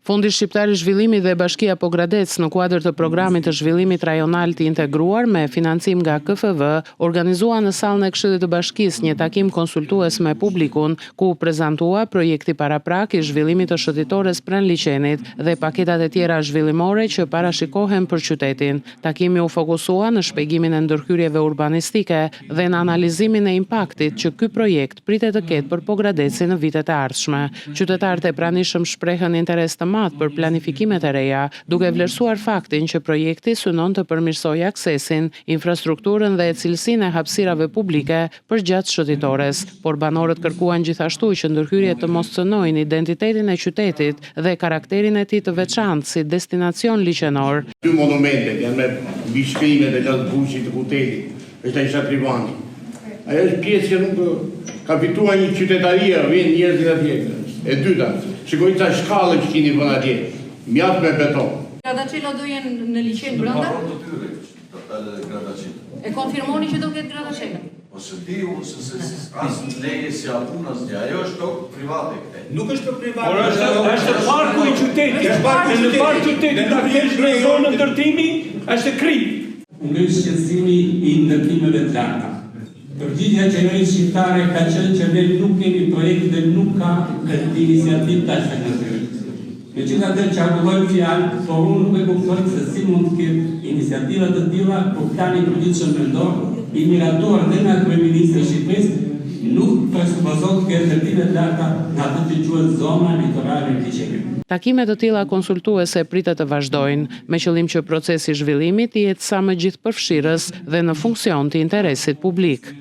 Fondi Shqiptar i Zhvillimit dhe Bashkia Pogradec në kuadër të programit të zhvillimit rajonal të integruar me financim nga KFV organizua në sallën e Këshillit të Bashkisë një takim konsultues me publikun ku prezantua projekti paraprak i zhvillimit të shëtitores pranë liçenit dhe paketat e tjera zhvillimore që parashikohen për qytetin. Takimi u fokusua në shpjegimin e ndërhyrjeve urbanistike dhe në analizimin e impaktit që ky projekt pritet të ketë për Pogradecin në vitet e ardhshme. Qytetarët e pranishëm shprehën interes të madh për planifikimet e reja, duke vlerësuar faktin që projekti synon të përmirësojë aksesin, infrastrukturën dhe cilësinë e hapësirave publike përgjatë shëtitores, por banorët kërkuan gjithashtu që ndërhyrjet të mos cënojnë identitetin e qytetit dhe karakterin e tij të veçantë si destinacion liçenor. Dy monumentet janë me bishkrimet e Gjatë Bushit të Kutelit, është ai Shatrivani. Ajo është pjesë që nuk ka fituar një qytetaria, vjen njerëzit atje. E dyta, shikoj ca shkallë që keni vënë atje, mjaft me beton. Gradacela do jenë në liçen brenda? E konfirmoni që do ketë gradacela? Ose diu, se as leje si apun as një, ajo është tokë private këte. Nuk është tokë private. Por është parku i qytetit. Në parku i qytetit, ta kesh në zonën ndërtimi, është kri. Nga shqetësimi i ndërtimeve të larta. Përgjigja e qeverisë shqiptare ka qenë që ne nuk kemi projekt dhe nuk ka iniciativë të ashtu. Megjithatë çarkullojmë fjalë, por unë nuk e kuptoj se si mund të ketë iniciativa të tilla kur tani përgjithshëm mendon i miratuar dhe nga kryeministri i Shqipërisë nuk presupozon të ketë ndërtime të larta në atë që quhet zona litorale e liçenit. Takime të tilla konsultuese pritet të vazhdojnë, me qëllim që procesi i zhvillimit të jetë sa më gjithëpërfshirës dhe në funksion të interesit publik.